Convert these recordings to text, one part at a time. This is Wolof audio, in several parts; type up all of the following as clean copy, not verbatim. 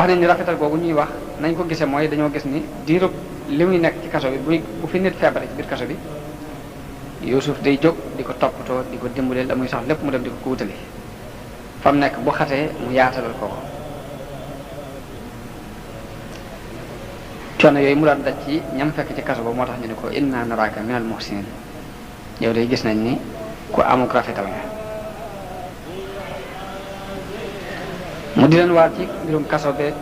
wax nañ ni rafetal googu ñuy wax nañ ko gisee mooy dañoo gis ni diirub li muy nekk ci kaso bi bu fi nit feebare ci biir kaso bi Yuusuf day jóg di ko toppatoo di ko dimbaleel la muy sax lépp mu dem di ko wutali fa mu nekk bu xatee mu yaatalal ko coono yooyu mu daan daj ci ñam fekk ci kaso ba moo tax ñu ne ko inna naraka minal muhsinin yow day gis nañ ni ku amuk rafetal nga mu di leen waar ci mbirum kaso be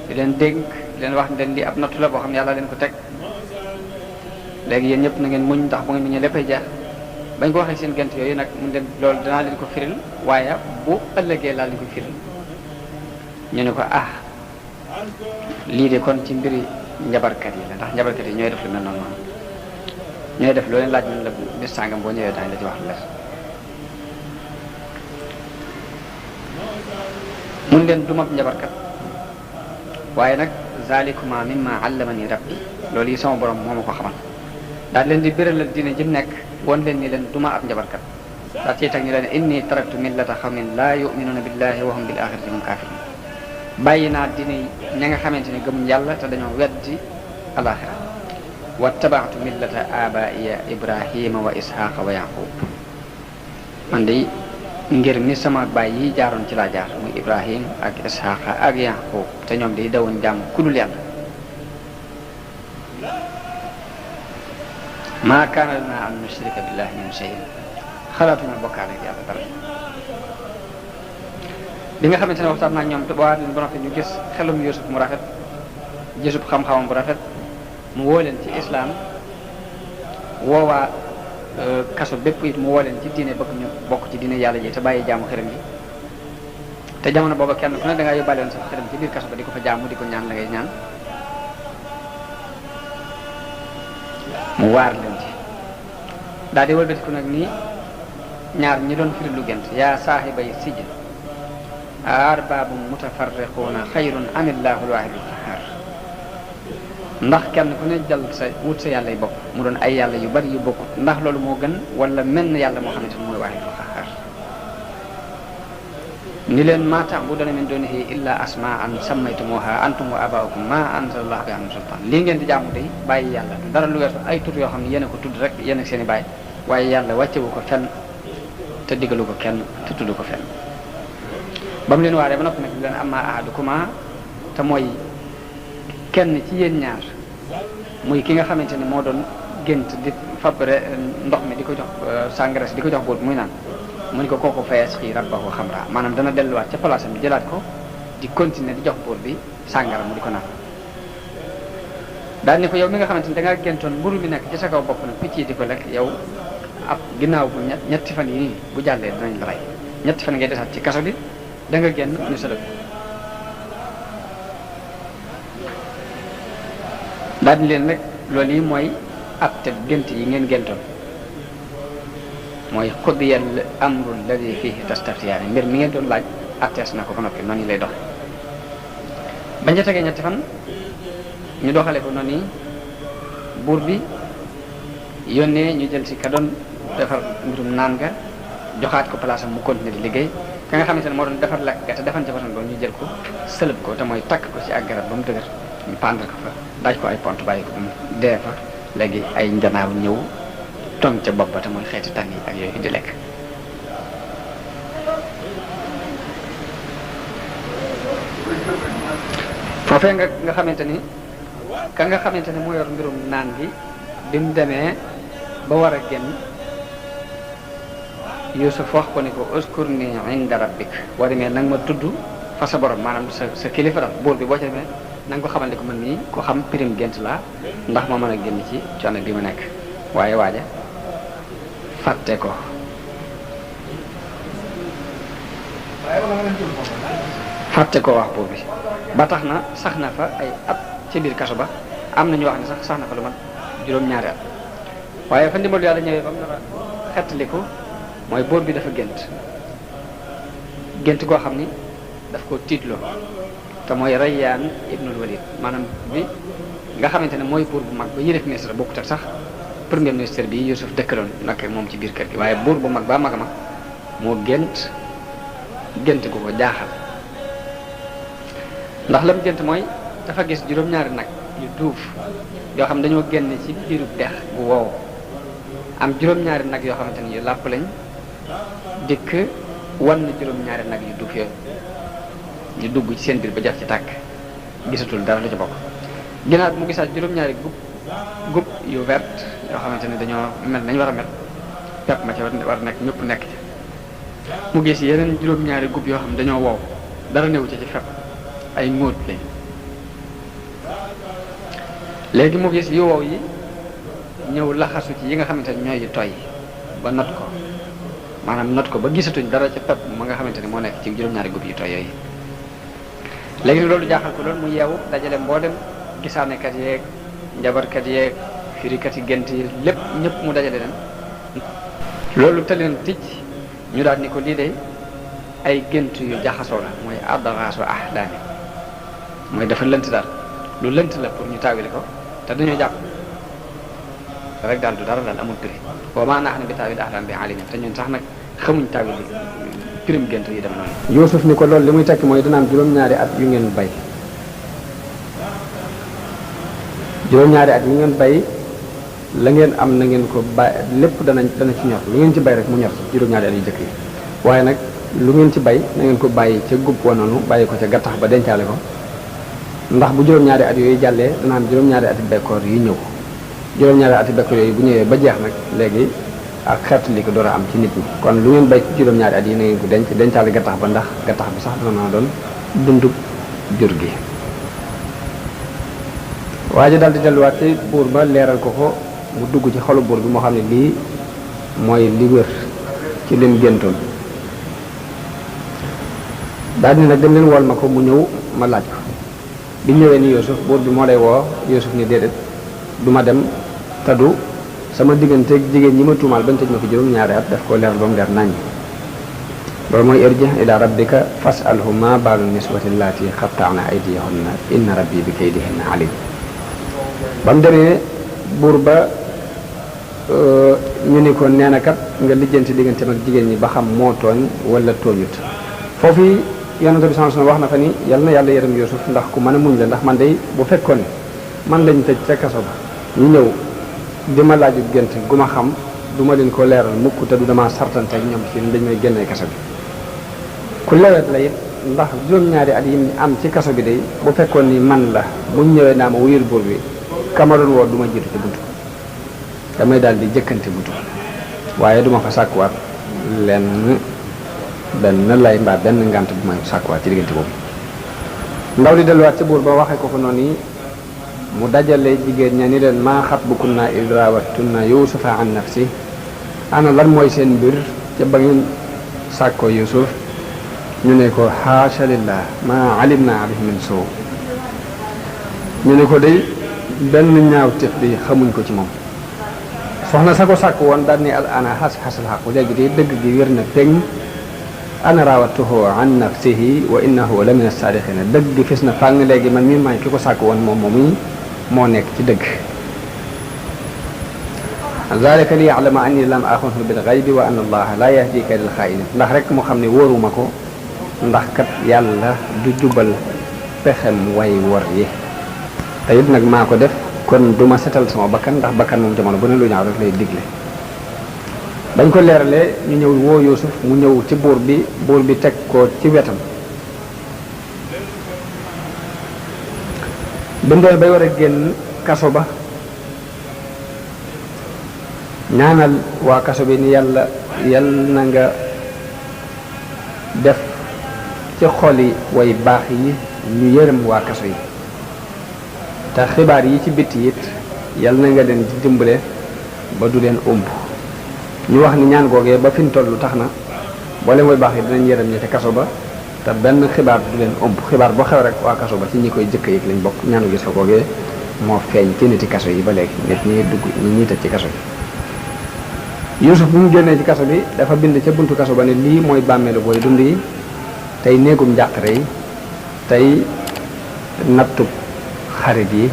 di leen dénk di leen wax ne di ab nattu la boo xam ne yàlla leen ko teg léegi yéen ñëpp na ngeen muñ ndax bu ngeen muñee léppay jeex bañ ko waxee seen gent yooyu nag mu leen loolu danaa leen ko firil waaye bu ëllëgee laa leen ko firil ñu ne ko lii de kon ci mbiri njabarkat yi la ndax njabarkat yi ñooy def lu mel noonu ñooy def loo leen laaj ñu la bis sàngam boo ñëwee daañu la ci wax leer mun leen dumab njabarkat waaye nag zalikuma mimma allamani rabbi loolu yi sama borom moo ma ko xamal daal leen di béralal diine jëm nekk won leen ni leen duma ab njabarkat daa ciy teg ñu leen inni taraktu millata xawmin laa yuminuna billahi wa hum bil axirati hum kafirun bàyyi naa diine ña nga xamante ne gëmuñ yàlla te dañoo weddi alaxira wa tabaatu millata abaiya ibrahima wa ishaqa wa yaqub man de ngir mi sama baay yi jaaroon ci laa jaar muy ibrahim ak ishaqa ak yaqub te ñoom di dawuñ jàmm kudul yàlla maa kaana lanaa an nushrika billahi min shay'in xalaatuma bokkaale ak yàlla dara bi nga xamante ne waxtaan naa ñoom te ba leen ba noppi ñu gis xelum Yuusuf mu rafet gisub xam-xamam bu rafet mu woo leen ci islaam woowaa kaso bépp it mu woo leen ci diine bëgg ñu bokk ci diine yàlla ji te bàyyi jaamu xërëm yi te jamono booba kenn ku ne da ngaa yóbbaale woon sax xërëm ci biir kaso ba di ko fa jaamu di ko ñaan la ngay ñaan mu waar leen ci daal di wëlbatiku nag nii ñaar ñi doon firi lu gént yaa saaxibay sijn arbabum mutafarriquuna xayrun amillaahu alwaahidul qahhaar ndax kenn ku ne jël sa wut sa yàlla yu bopp mu doon ay yàlla yu bari yu bokkut ndax loolu moo gën wala menn yàlla moo xamante ne mooy waahidul qahhaar ni leen maa ta'buduuna min duunihi illaa asmaa'an sammaytumuuhaa antum wa aabaa'ukum maa anzalallaahu bihaa min sultaan lii ngeen di jaamu day bàyyi yàlla dara lu weesu ay tur yoo xam ne yéen a ko tudd rek yéen ak seen i bàyyi waaye yàlla wàccewu ko fenn te diggalu ko kenn te tudd ko fenn ba mu leen waaree ba noppi nag leen amma ahadukuma te mooy kenn ci yéen ñaar muy ki nga xamante ne moo doon gént di fabre ndox mi di ko jox sàngara si di ko jox bóot muy naan mu ni ko kooku fayas xii rabbahu xamra maanaam dana delluwaat ca place am jëlaat ko di continuer di jox bóot bi sàngara mu di ko naan daal ni ko yow mi nga xamante ne da ngaa géntoon mburu mi nekk ci sa kaw bopp nag picc yi di ko lekk yow ab ginnaaw bu ñetti fan yi bu jàllee dinañ la rey ñetti fan ngay desaat ci kaso bi da nga génn ñu sëlëb daal di leen rek loolu yi mooy ab te gént yi ngeen géntoon mooy qudiyal amru alladi fihi tastaftiyaani mbir mi ngeen doon laaj attees na ko ba noppi noonu lay doxe bañ ca tegee ñetti fan ñu doxale ko noonu buur bi yónnee ñu jël si ka doon defar mbirum naan nga joxaat ko place am mu continuer di liggéey ka nga xamante ne moo doon defar lekk ga te defan ca façon boobu ñu jël ko sëlëb ko te mooy takk ko ci ak garab ba mu dëgër ñu pendre ko fa daaj ko ay pont bàyyi ko ba mu dee fa léegi ay njanaaw ñëw tong ca bopp ba te mooy xeeti tànn yi ak yooyu di lekk foofee nga xamante ni ka nga xamante ne moo yor mbirum naan gi bi mu demee ba war a génn Yuusuf wax ko ni ko uskurni inda rabbik boo demee nag ma tudd fa sa borom maanaam sa kilifa daal buur bi boo ca demee na nga ko xamal ni ko man nii ko xam pirim gént laa ndax ma mën a génn ci coono bi ma nekk waaye waaja fàtte ko wax buur bi ba tax na sax na fa ay at ci biir kaso ba am na ñu wax ne sax na fa lu mat juróom-ñaari at waaye fa ndimbalu yàlla ñëwee ba mu nar a xettaliku mooy buur bi dafa gént koo xam ni daf ko tiitloo te mooy Rayyaan ibnul Walid maanaam bi nga xamante ne mooy buur bu mag ba yilif ministre bokkut ak sax premier ministre bi Yuusuf dëkkaloon nag moom ci biir kër gi waaye buur bu mag ba mag a mag moo gént ko jaaxal ndax lam gént mooy dafa gis juróom-ñaari nag yu duuf yoo xam dañoo génne ci biiru dex bu wow am juróom-ñaari nag yoo xamante ni yu làpp lañ dikk wan na juróom-ñaari nag yu duuf yooyu ñu dugg ci seen biir ba jaf ci tàkk gisatul dara lu ci bokk. ginnaaw bi mu gisaat juróom-ñaari gub yu vert yoo xamante ni dañoo mel nañ war a mel pepp ma ci war nekk ñëpp nekk ci mu gis yeneen juróom-ñaari gub yoo xam dañoo wow dara newu ci fepp ay ngóot lañ léegi mu gis yu wow yi ñëw laxasu ci yi nga xamante ni ñooy yu tooy ba not ko maanaam not ko ba gisatuñ dara ci pepp ma nga xamante ni moo nekk ci juróom-ñaari gub yu tooy yooyu léegi nag loolu jaaxal ko loolu mu yeewu dajale mboolem gisaanekat yeeg njabarkat yeeg firikat yi gént yi lépp ñëpp mu dajale leen loolu te leen ticc ñu daal ni ko lii de ay gént yu jaxasoo la mooy adraasu ahlaami mooy dafa lënt daal lu lënt la pour ñu taawile ko te dañoo jàpp rek daal du dara daal amul prix wa maa nahnu bi taawil ahlaam bi alimin te ñun sax nag xamuñ taawil bi pirim gént yi dem noonu. Yuusuf ni ko loolu li muy tekki mooy dina am juróom-ñaari at yu ngeen bay juróom-ñaari at yu ngeen bay la ngeen am na ngeen ko bay lépp dana ci ñor lu ngeen ci bay rek mu ñor juróom-ñaari at yu jëkk yi waaye nag lu ngeen ci bay na ngeen ko bàyyi ca gub wa noonu bàyyi ko ca gattax ba dencaale ko ndax bu juróom-ñaari at yooyu jàllee dana am juróom-ñaari ati bekkoor yi ñëw juróom-ñaari ati bekkoor yooyu bu ñëwee ba jeex nag léegi ak xeetu li ko door a am ci nit ñi kon lu ngeen bay ci juróom-ñaari at yi na ngeen ko dencaale gattax ba ndax gattax bi sax dana mën a doon dundub jur gi. waa ji daal di delluwaat ci buur ba leeral ko ko mu dugg ci xolu buur bi moo xam ne lii mooy li wér ci lim géntoon daal di nag dem leen wol ma ko mu ñëw ma laaj ko bi ñëwee ni Yuusuf buur bi moo lay woo Yuusuf ni déedéet du ma dem taddu sama diggante jigéen ñi ma tuumaal bañ tëj ma fi juróom-ñaari at daf koo leeral ba mu leer naññ loolu mooy irji ila rabbika fas'alhu ma baalu niswati allaati qatta'na aydiyahunna inna rabbi bi kaydihinna alim ba mu demee buur ba ñu ni ko nee na kat nga lijjanti diggante mag jigéen ñi ba xam moo tooñ wala tooñut foofu yonent bi sallallahu alayhi wasallam wax na fa ni yal na yàlla yërëm Yuusuf ndax ku mën a muñ la ndax man day bu fekkoon man lañ tëj ca kaso ba ñu ñëw di ma laaju gént gu ma xam du ma leen ko leeral mukk te du dama sartante ak ñoom ci dañ may génnee kaso bi ku lewet la it ndax juróom-ñaari at yi am ci kaso bi day bu fekkoon ni man la buñ ñëwee naa ma wuyul buur bi kamaroon woo du ma jiitu ci buntu damay daal di jëkkante buntu waaye duma fa sàkkuwaat lenn benn lay mbaa benn ngant bu may sàkkuwaat ci diggante boobu ndaw di delluwaat ci buur ba waxee ko noonu yi mu dajale jigéen ña ni leen maa xatbukunna id raawattunna yuusufa an nafsi ana lan mooy seen mbir ca ba ngeen sàkkoo Yuusuf ñu ne ko haasha lillah maa alimna alayhi min suu ñu ne ko day benn ñaaw tëf bi xamuñ ko ci moom soxna sa ko sàkk woon daal ni al ana xasal xaqu léegi de dëgg gi wér na peñ ana raawatuhu an nafsihi wa innahu la min as-saadiqina dëgg gi fis na fàng léegi man mii maay ki ko sàkk woon moom moomu moo nekk ci dëgg zalika li ya'lama anni lam axunhu bil ghaybi wa anna allaha la yahdi kaydal xaa'inin ndax rek mu xam ne wóoruma ko ndax kat yàlla du jubal pexem way wor yi te it nag maa ko def kon duma setal sama bakkan ndax bakkan moom jamono bu ne lu ñaaw rek lay digle bañ ko leeralee ñu ñëw woo Yuusuf mu ñëw ci buur bi teg ko ci wetam bindoo bay war a génn kaso ba ñaanal waa kaso bi ni yàlla na nga def ci xoli way baax yi ñu yërëm waa kaso yi te xibaar yi ci bitti it yal na nga leen di dimbale ba du leen umb ñu wax ni ñaan googee ba fi ñu toll tax na boole mooy baax yi dinañ yërëm ñi ci kaso ba te benn xibaar du leen umb xibaar boo xew rek waa kaso ba ci ñi koy jëkk yëg lañ bokk ñaanu gis ko googee moo feeñ ci niti kaso yi ba léegi nit ñi dugg ñi tëj ci kaso yi Yuusuf bu mu génnee ci kaso bi dafa bind ca buntu kaso ba ne lii mooy bàmmeelu booy dund yi tey néegum njàqare yi tey nattub xarit yi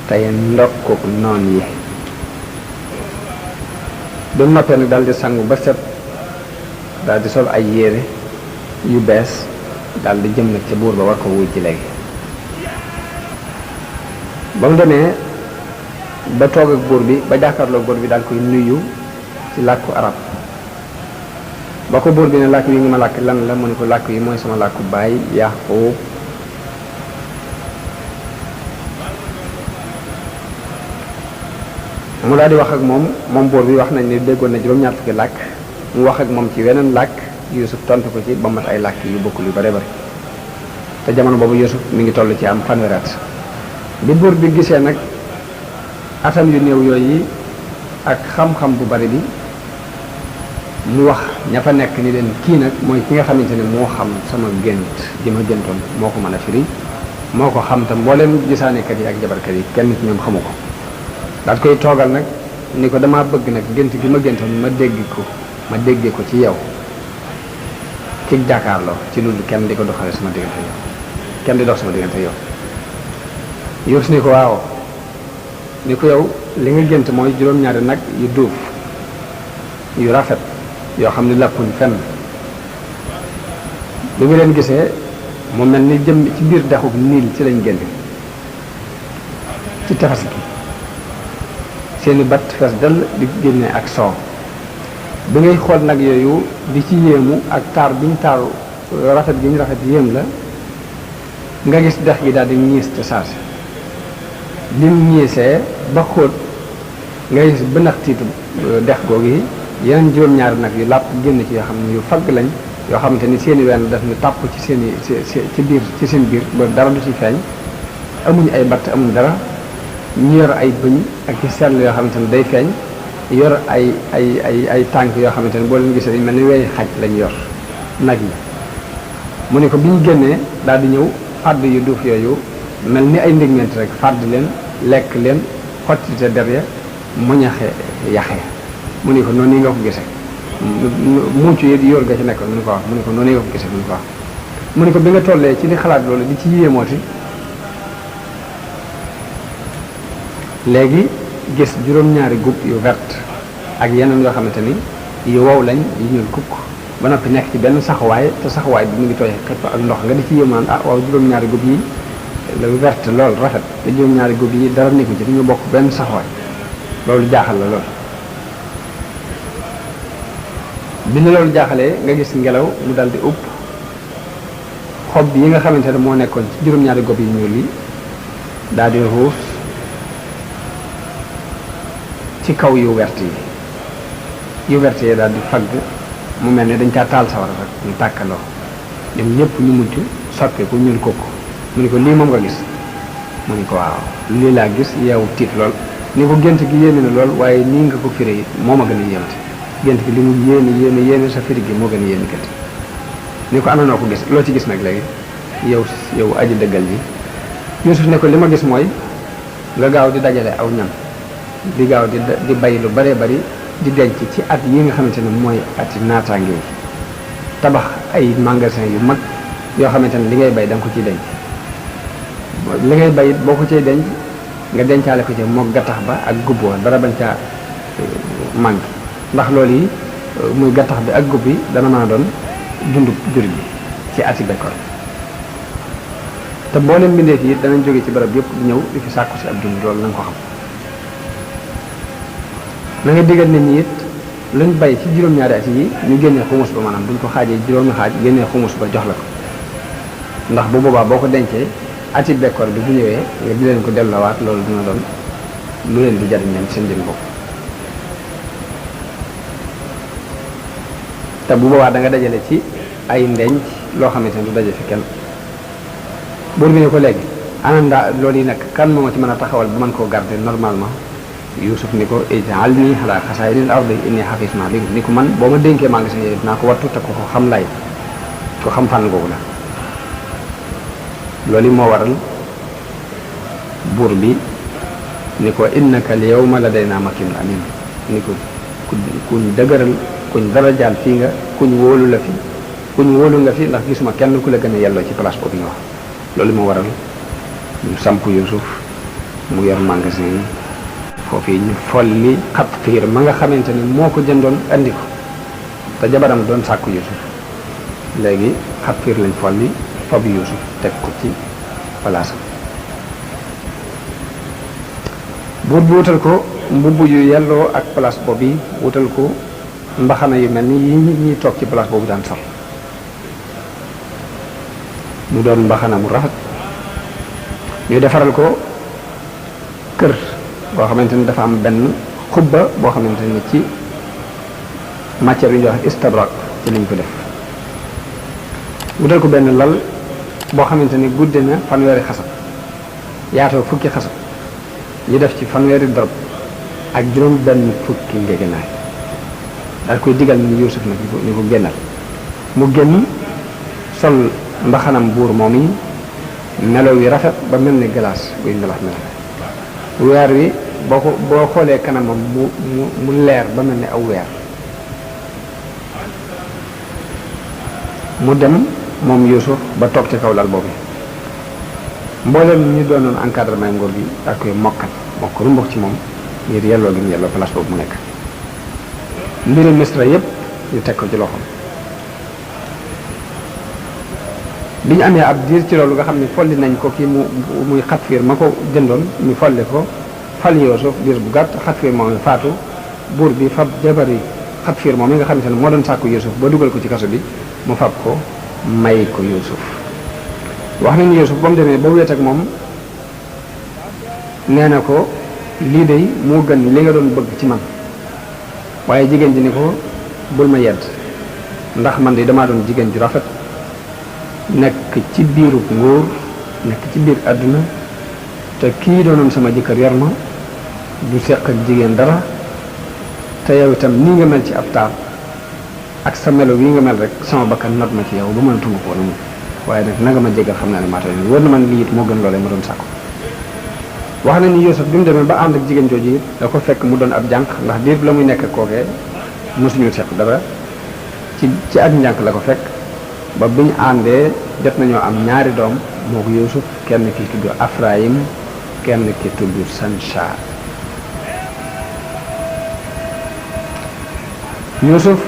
tey ndokkuk noon yi bi mu noppee nag daal di sangu ba set daal di sol ay yére yu bees daal di jëm nag ca buur ba war ko wuy ci léegi ba mu demee ba toog ak buur bi ba jàkkaarloo buur bi daal koy nuyu ci làkku arab ba ko buur bi ne làkk yi nga ma làkk lan la mu ne ko làkk yi mooy sama làkku baay Yaqub mu daal di wax ak moom buur bi wax nañ ne déggoon na juróom-ñaar fukki làkk mu wax ak moom ci weneen làkk Yuusuf tontu ko ci ba mat ay làkk yu bokkul yu bare bare te jamono boobu Yuusuf mi ngi toll ci am fanweeri at bi buur bi gisee nag atam yu néew yooyu ak xam-xam bu bari bi mu wax ña fa nekk ni leen kii nag mooy ki nga xamante ne moo xam sama gént ji ma géntoon moo ko mën a firi moo ko xam tam mbooleem gisaanekat yi ak jabarkat yi kenn ci ñoom xamu ko daal koy toogal nag ni ko damaa bëgg nag gént gi ma géntoon ma déggee ko ci yow ki jàkkaarloo ci loolu kenn di ko doxale sama diggante yow kenn di dox sama diggante yow Yuusuf ni ko waaw ni ko yow li nga gént mooy juróom-ñaari nag yu duuf yu rafet yoo xam ne lappuñ fenn bi nga leen gisee mu mel ni jëm ci biir dexu niil ci lañ génn ci tefes gi seeni bat fees dell di génne ak soow bi ngay xool nag yooyu di ci yéemu ak taar bi ñu taaru rafet gi ñu rafet yéem la nga gis dex gi daal di ñiis te saasi bi mu ñiisee ba xóot nga gis bënax tiitu dex googu yi yeneen juróom-ñaari nag yu làpp génn ci yoo xam ne yu fagg lañ yoo xamante ni seeni wenn daf ñu tàpp ci seeni ci biir ci seen biir ba dara du ci feeñ amuñ ay batt amuñ dara ñu yor ay bëñ ak ci sell yoo xamante ni day feeñ yor ay tànk yoo xamante ni boo leen gisee dañ mel ni wey xaj lañ yor nag yi mu ne ko bi ñu génnee daal di ñëw fàdd yu duuf yooyu mel ni ay ndégment rek fàdd leen lekk leen xottite der ya muñaxe yaxe mu ne ko noonu nga ko gisee mucc yi di yor ga ci nekkoon mu ne ko wax mu ne ko noonu nga ko gisee mu ne ko wax mu ne ko bi nga tollee ci di xalaat loolu di ci yéemooti léegi gis juróom-ñaari gub yu vert ak yeneen yoo xamante ni yu wow lañ yu ñuul kukk ba noppi nekk ci benn saxuwaay te saxuwaay bi mu ngi tooy xëpp ak ndox nga di ci yéemaan ah waaw juróom-ñaari gub yi la vert lool rafet te juróom-ñaari gub yi dara nekku ci dañu bokk benn saxuwaay loolu jaaxal la lool bi la loolu jaaxalee nga gis ngelaw mu dal di upp xob yi nga xamante ne moo nekkoon ci juróom-ñaari gob yi ñuul yi daal di ruus ci kaw yu wert yi daal di fagg mu mel ne dañ caa taal sawara rek ñu tàkkaloo ñoom ñëpp ñu mujj soppeeku ñuul kooku mu ni ko lii moom nga gis mu ni ko waaw lii laa gis yow tiit lool ni ko gént gi yéene na lool waaye nii nga ko firee moo ma gën a yéemate gént gi li mu yéene sa firi gi moo gën a yéene kat ni ko ana noo ko gis loo ci gis nag léegi yow aji dëggal ji Yuusuf ne ko li ma gis mooy nga gaaw di dajale aw ñam di gaaw di bay lu baree bari di denc ci at yi nga xamante ne mooy ati naataange yi tabax ay magasin yu mag yoo xamante ne li ngay bay da nga ko ciy denc li ngay bay boo ko ciy denc nga dencaale ko ci moog gattax ba ak gubboo dara bañ caa manqué ndax loolu yi muy gattax bi ak gubb yi dana mën a doon dundu jur bi ci ati bekkoor te boo leen mbindeef yi danañ jóge ci barab yëpp di ñëw di fi sàkku si ab dund loolu na nga ko xam na nga digal nit ñi it luñ bay ci juróom-ñaari at yi ñu génnee xumus ba maanaam buñ ko xaajee juróomi xaaj génnee xumus ba jox la ko ndax bu boobaa boo ko dencee ati bekkoor bi bu ñëwee nga di leen ko delloowaat loolu dina doon lu leen di jariñ leen seen jën bopp te bu boobaa da nga dajale ci ay ndenc loo xamante ne du daje fi kenn buur bi ne ko léegi ananda loolu yi nag kan moo ci mën a taxawal ba mën koo garder normalement Yuusuf ni ko ij'alnii alaa xasaa'inil ardi innii hafiizun aliim ni ko man boo ma dénkee maa ngi si yéen naa ko wattu te ko xam lay ko xam fànn googu la loolu moo waral buur bi ni ko innaka al-yawma ladaynaa makiinun amiin ni ko kuñ dëgëral kuñ darajaal fii nga kuñ wóolu la fi kuñ wóolu nga fi ndax gisuma kenn ku la gën a yelloo ci place boobu nga wax loolu moo waral ñu samp Yuusuf mu yor magasin yi foofu yi ñu folli Xatfiir ma nga xamante ni moo ko jëndoon andi ko te jabaram doon sàkku Yuusuf léegi Xatfiir lañ folli fab Yuusuf teg ko ci palaasam buur bi wutal ko mbubb yu yelloo ak place boobu wutal ko mbaxana yu mel ni yi nit ñi toog ci place boobu daan sol mu doon mbaxana mu rafet ñu defaral ko kër boo xamante ni dafa am benn xubba boo xamante ni ci matière yu ñuy wax istabrak ci lañ ko def wutal ko benn lal boo xamante ni gudde na fanweeri xasab yaatoo fukki xasab ñu def ci fanweeri dorop ak juróom benn fukki ngegenaay daal koy digal ni Yuusuf nag ñu ko génnal mu génn sol mbaxanam buur moom yi melaw yi rafet ba mel ni glace buy melax melax weer wi boo xoolee kanamam mu leer ba mel ni aw weer mu dem moom Yuusuf ba toog ci kaw lal boobu mboolem ñu doonoon encadrement nguur gi ak koy mokkat mokk rumbux ci moom ngir yelloo gi mu yelloo place boobu mu nekk mbiru Misra yépp ñu teg ko ci loxoom bi ñu amee ab diir ci loolu nga xam ne folli nañ ko kii muy Xatfiir ma ko jëndoon ñu folli ko fal Yuusuf diir bu gàtt Xatfiir moom faatu buur bi fab jabari Xatfiir moom mi nga xamante ne moo doon sàkku Yuusuf ba dugal ko ci kaso bi mu fab ko may ko Yuusuf wax nañu Yuusuf ba mu demee ba wéet ak moom nee na ko lii de moo gën li nga doon bëgg ci man waaye jigéen ji ni ko bul ma yedd ndax man de damaa doon jigéen ju rafet nekk ci biiru nguur nekk ci biir àdduna te kii doonoon sama jëkkër yor ma du seq ak jigéen dara te yow itam nii nga mel ci ab taar ak sa melo wi nga mel rek sama bakkan not ma ci yow ba mënatuma ko woon waaye nag nanga ma jégal xam naa ne maa tooy war na man lii it moo gën loolee ma doon sàkku wax na ni Yuusuf bi mu demee ba ànd ak jigéen jooju it da ko fekk mu doon ab jànq ndax diir la muy nekk kookee mosuñu seq dara ci ak njànq la ko fekk ba biñu àndee jot nañoo am ñaari doom moo ko Yuusuf kenn ki tudd Afrayim kenn ki tudd Sansha Yuusuf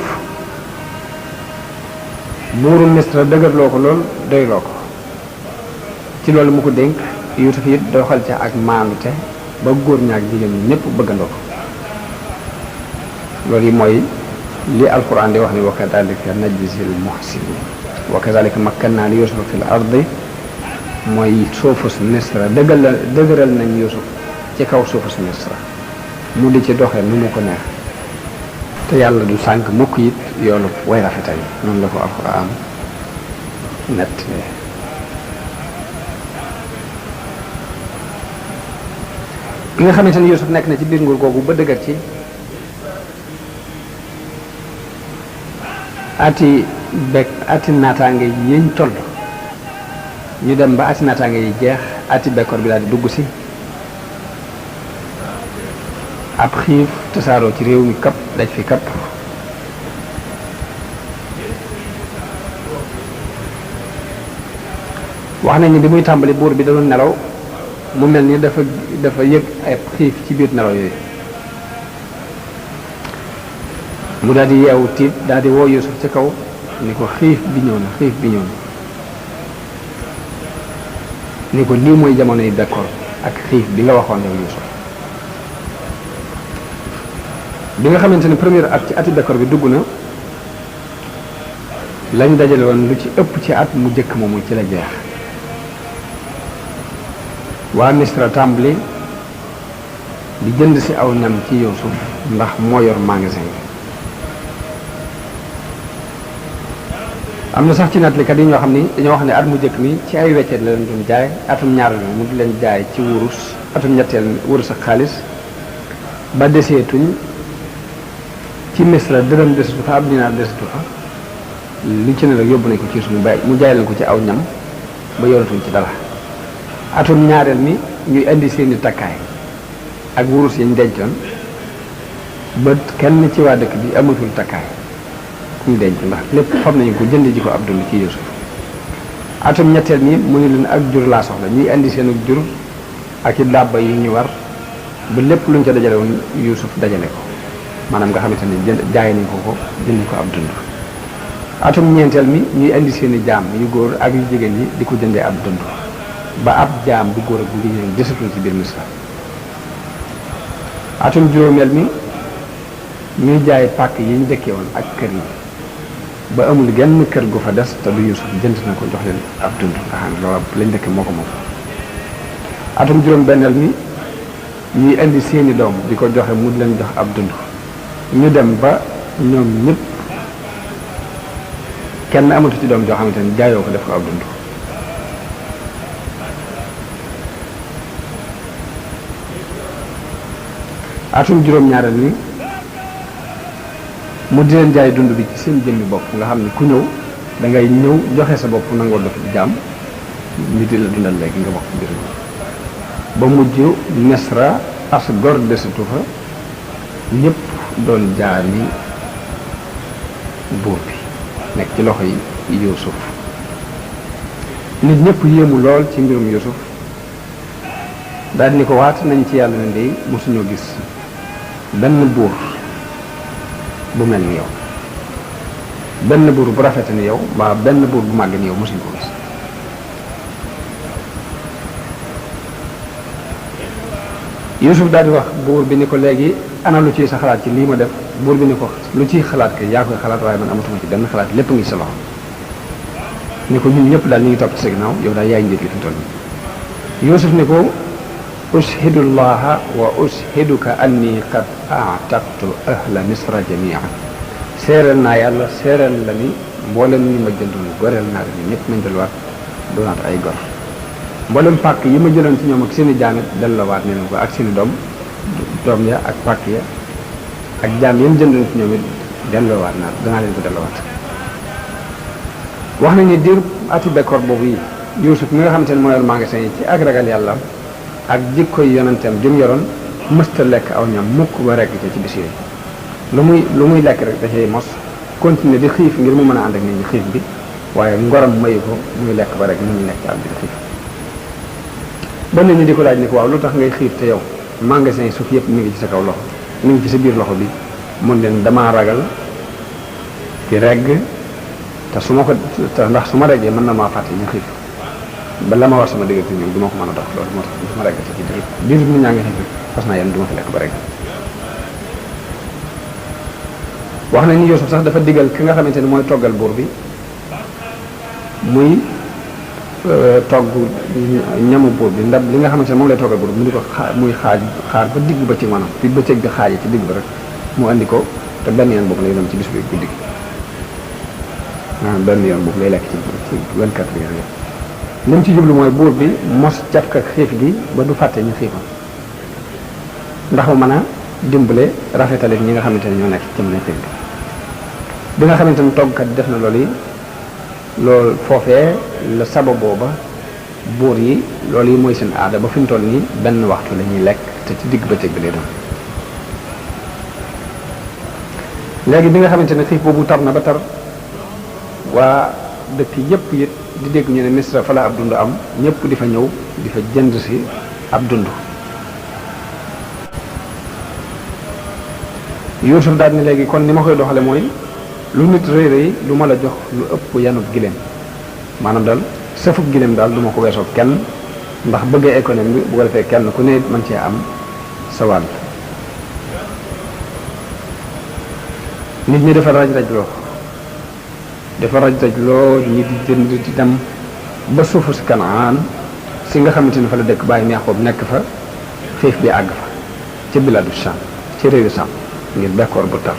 buuru Misra dëgërloo ko lool doyloo ko ci loolu mu ko dénk Yuusuf it doxal ca ak maanute ba góor ñaak jigéen ñi ñëpp bëggandoo ko loolu yi mooy li alquran di wax ni wa kadhalika najzil muhsinin wa kadhalika makkanna li Yuusufa fil ardi mooy suufus Misra dëgëral nañ Yuusuf ci kaw suufus Misra mu di ci doxee nu mu ko neex te yàlla du sànk mukk it yoonu way rafetal noonu la ko alquran nett bi nga xamante ni Yuusuf nekk na ci biir nguur googu ba dëgër ci ati naataange yiñ toll ñu dem ba ati naataange yi jeex ati bekkoor bi daal di dugg si ab xiif tasaaroo ci réew mi kapp daj fi kapp wax nañ ni bi muy tàmbali buur bi da doon nelaw mu mel ni dafa yëg ay xiif ci biir nelaw yooyu mu daal di yeewu tiit daal di woo Yuusuf ci kaw ni ko xiif bi ñëw na xiif bi ñëw na ni ko lii mooy jamonoy bekkoor ak xiif bi nga waxoon yow Yuusuf bi nga xamante ne première at ci ati bekkoor bi dugg na lañ dajale woon lu ci ëpp ci at mu jëkk moomu ci la jeex waa Misra tàmbali di jënd si aw ñam ci Yuusuf ndax moo yor magasin bi am na sax ci nettalikat yi ñoo xam ni dañoo wax ne at mu jëkk mi ci ay weccet la leen doon jaay atum ñaareel mu di leen jaay ci wurus atum ñetteel wurus ak xaalis ba deseetuñ ci Misra dërëm desetu fa ab dinaar desetu fa li ci ne rek yóbbu nañ ko ci suñu bay mu jaay leen ko ci aw ñam ba yoratuñ ci dara atum ñaareel mi ñuy indi seeni takkaay ak wurus yañ dencoon ba kenn ci waa dëkk bi amatul takkaay ku ñu denc ndax lépp fab nañu ko jënd ji ko ab dund ci Yuusuf atum ñetteel mi mu ne leen ak jur laa soxla ñuy indi seenu jur ak i dàbba yi ñu war ba lépp luñ ca dajale woon Yuusuf dajale ko maanaam nga xamante ne jaay nañ ko jënd ko ab dund atum ñeenteel mi ñuy indi seeni jaam yu góor ak yu jigéen ñi di ko jëndee ab dund ba ab jaam bu góor ak bu jigéen desatul ci biir Misra atum juróomeel mi ñuy jaay pàkk yi ñu dëkkee woon ak kër yi ba amul genn kër gu fa des te du Yuusuf jënd na ko jox leen ab dund nga xam ne loolu lañ dëkkee moo ko moom atum juróom benneel mi ñuy indi seeni doom di ko joxe mu leen jox ab dund ñu dem ba ñoom ñëpp kenn amatu ci doom joo xamante ni jaayoo ko def ko ab dund atum juróom-ñaareel ni mu di leen jaay dund bi ci seen jëmmi bopp nga xam ne ku ñëw da ngay ñëw joxe sa bopp nangoo def di jaam ñu di la dundal léegi nga bokk mbir mi ba mujj Misra as gor desatu fa ñëpp doon jaami buur bi nekk ci loxo yi Yuusuf nit ñëpp yéemu lool ci mbirum Yuusuf daal ni ko waat nañ ci yàlla ne ndey mosuñoo gis benn buur bu mel ni yow benn buur bu rafete ni yow mbaa benn buur bu màgg ni yow mosuñ ko gis Yuusuf daal di wax buur bi ni ko léegi ana lu ciy sa xalaat ci lii ma def buur bi ni ko lu ciy xalaat ke yaa koy xalaat waaye man amatuma ci benn xalaat lépp ngi sa loxo ni ko ñun ñëpp daal ñu ngi topp ci sa ginnaaw yow daal yaay njiit li fi mu toll nii Yuusuf ni ko ushidu llaha wa ushiduka anni qad a'taqtu ahla misra jami'an séeréel naa yàlla séeréel la ni mboolem ñi ma jëndoon goreel naa la ni ñëpp nañ delluwaat doonaat ay gor mboolem pàkk yi ma jëloon ci ñoom ak seeni jaam it delloowaat ne leen ko ak seeni doom ya ak pàkk ya ak jaam yéen jëndoon ci ñoom it delloowaat naa danaa leen ko delloowaat wax nañu ne diir ati bekkoor boobu yi Yuusuf mi nga xamante ne moo yor magasin yi ci ak ragal yàlla ak jikkoy yonenteem jum yoroon mësta lekk aw ñam mukk ba rekk ci bis yooyu lu muy lekk rek da cay mos continuer di xiif ngir mu mën a ànd ak nit ñi xiif bi waaye ngoram mayu ko muy lekk ba rek nit ñi nekk ci àll bi di xiif ba nit ñi di ko laaj ni ko waaw lu tax ngay xiif te yow magasin yi suuf yëpp mi ngi ci sa kaw loxo mi ngi ci sa biir loxo bi mun leen damaa ragal di regg te su ma ko te ndax su ma reggee mën na maa fàtte ñu xiif ba la ma war sama diggante ñoom du ma ko mën a dox loolu moo tax su ma reggate ci biir nit ñaa ngi xiif fas naa yéen du ma fi lekk ba regg wax nañu Yuusuf sax dafa digal ki nga xamante ni mooy toggal buur bi muy togg ñamu buur bi ndab li nga xamante ne moom lay toggal buur bi mu di ko muy xaar ba digg ba ci maanaam fi bëccëg bi xaaje ci digg ba rek mu andi ko te benn yoon boobu lay doon ci bis bi guddi gi maanaam benn yoon boobu lay lekk ci 24 heures yëpp li mu ci jublu mooy buur bi mos cafka xiif gi ba du fàtte ñu xiifam ndax mu mën a dimbale rafetale ñi nga xamante ne ñoo nekk ci jamono xiif bi nga xamante ne toggkat def na loolu yi loolu foofee la sababoo ba buur yi loolu yi mooy seen aada ba fi mu toll nii benn waxtu la ñuy lekk te ci digg bëccëg bi lay doon léegi bi nga xamante ne xiif boobu tar na ba tar waa dëkk yépp it di dégg ñu ne Misra fa la ab dund am ñëpp di fa ñëw di fa jënd si ab dund Yuusuf daal ni léegi kon ni ma koy doxale mooy lu nit rëy rëy lu ma la jox lu ëpp yanub giléem maanaam daal sëfub giléem daal du ma ko weesoo kenn ndax bëggee économie bi bu ko defee kenn ku ne mën cee am sa wàll nit ñi dafa raj-raj loo ñi di jënd di dem ba suufu si Kanaan si nga xamante ni fa la dëkk bàyyi Yaqoob nekk fa xiif bi àgg fa ci biladu Sham ci réewu Sham ngir bekkoor bu tar